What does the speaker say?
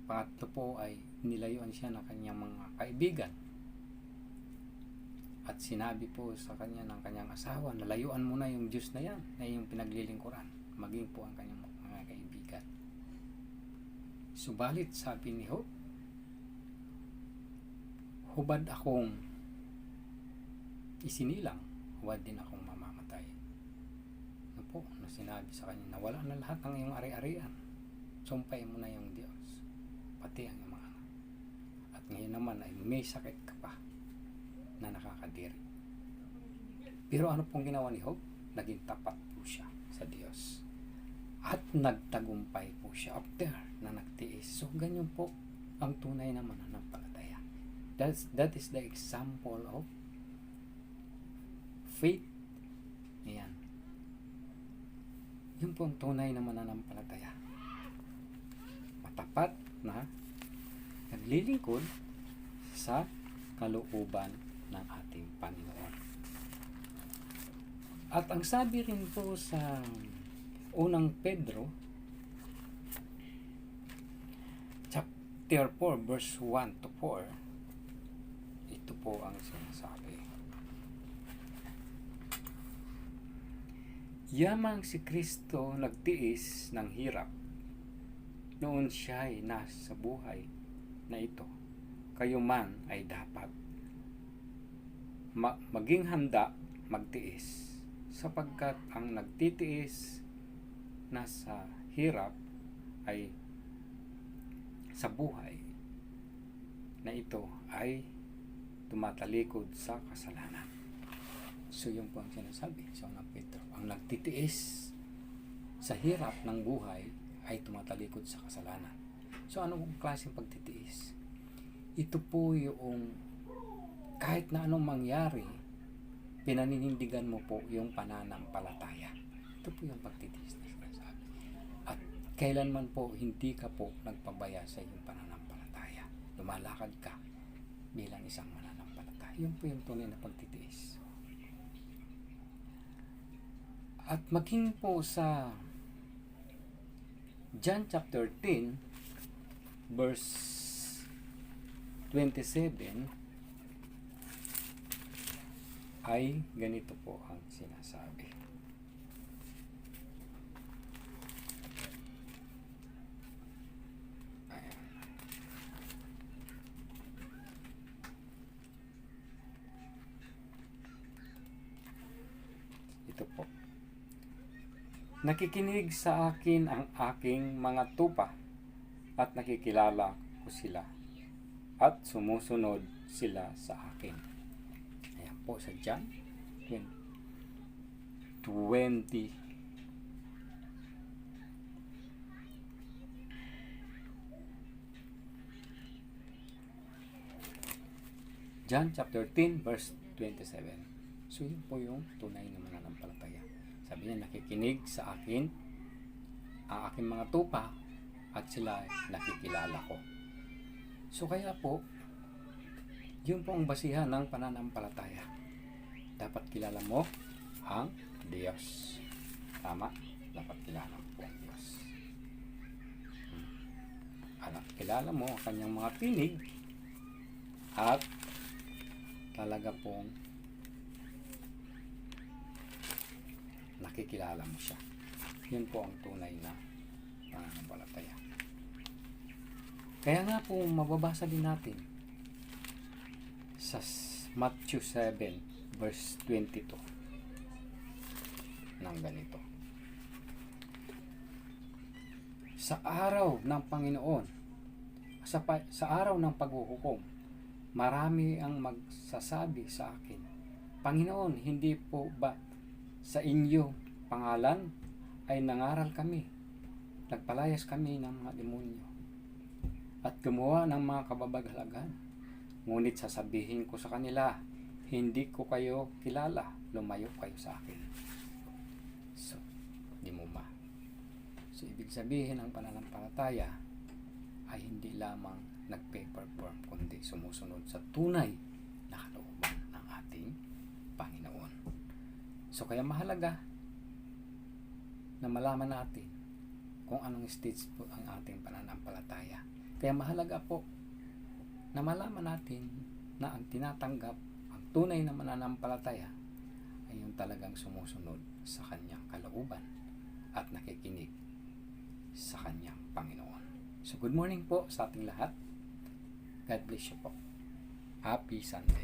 Pangatlo po ay nilayuan siya ng kanyang mga kaibigan. At sinabi po sa kanya ng kanyang asawa, nalayuan mo na yung Diyos na yan, na yung pinaglilingkuran, maging po ang kanyang mga kaibigan. Subalit, sabi ni Job, hubad akong isinilang, hubad din akong mamamatay. Ano po, na sinabi sa kanya, nawala na lahat ng iyong ari-arian. Sumpay mo na yung Diyos, pati ang iyong mga anak. At ngayon naman ay may sakit ka pa na nakakadiri. Pero ano pong ginawa ni Job? Naging tapat po siya sa Diyos. At nagtagumpay po siya after na nagtiis. So, ganyan po ang tunay na mananampalataya. That is the example of faith. Ayan. Yun po ang tunay na mananampalataya. Matapat na naglilingkod sa kalooban ng ating Panginoon. At ang sabi rin po sa unang Pedro chapter 4 verse 1 to 4, ito po ang sinasabi. Yamang si Kristo nagtiis ng hirap noon siya'y nasa buhay na ito. Kayo man ay dapat maging handa magtiis, sapagkat ang nagtitiis na sa hirap ay sa buhay na ito ay tumatalikod sa kasalanan. So yun po ang sinasabi sa unang Pedro. Ang nagtitiis sa hirap ng buhay ay tumatalikod sa kasalanan. So anong klaseng pagtitiis? Ito po yung kahit na anong mangyari, pinaninindigan mo po yung pananampalataya. Ito po yung pagtitiis na sinasabi. At kailanman po hindi ka po nagpabaya sa iyong pananampalataya. Lumalakad ka bilang isang mananampalataya. Yun po yung tunay na pagtitiis. At maging po sa John chapter 10 verse 27 ay ganito po ang sinasabi. Ayan. Ito po. Nakikinig sa akin ang aking mga tupa at nakikilala ko sila at sumusunod sila sa akin. Ayan po sa John 20. John chapter 10 verse 27. So yun po yung tunay na mananampalataya. Sabi niya, nakikinig sa akin ang aking mga tupa at sila nakikilala ko. So kaya po, yun po ang basihan ng pananampalataya. Dapat kilala mo ang Diyos. Tama? Dapat kilala mo po ang Diyos. Kilala mo ang kanyang mga tinig at talaga pong nakikilala mo siya. Yun po ang tunay na pananampalataya. Kaya nga po mababasa din natin sa Matthew 7 verse 22 ng ganito. Sa araw ng Panginoon, sa araw ng paghuhukom, marami ang magsasabi sa akin, Panginoon, hindi po ba sa inyo pangalan ay nangaral kami, nagpalayas kami ng mga demonyo, at gumawa ng mga kababagalagan? Ngunit sasabihin ko sa kanila, hindi ko kayo kilala, lumayo kayo sa akin. So, di mo ma. So, ibig sabihin ng pananampalataya ay hindi lamang nagpe-perform, kundi sumusunod sa tunay na kalooban ng ating Panginoon. So, kaya mahalaga na malaman natin kung anong stage po ang ating pananampalataya. Kaya mahalaga po na malaman natin na ang tinatanggap, ang tunay na mananampalataya ay yung talagang sumusunod sa kanyang kalooban at nakikinig sa kanyang Panginoon. So good morning po sa ating lahat. God bless you po. Happy Sunday.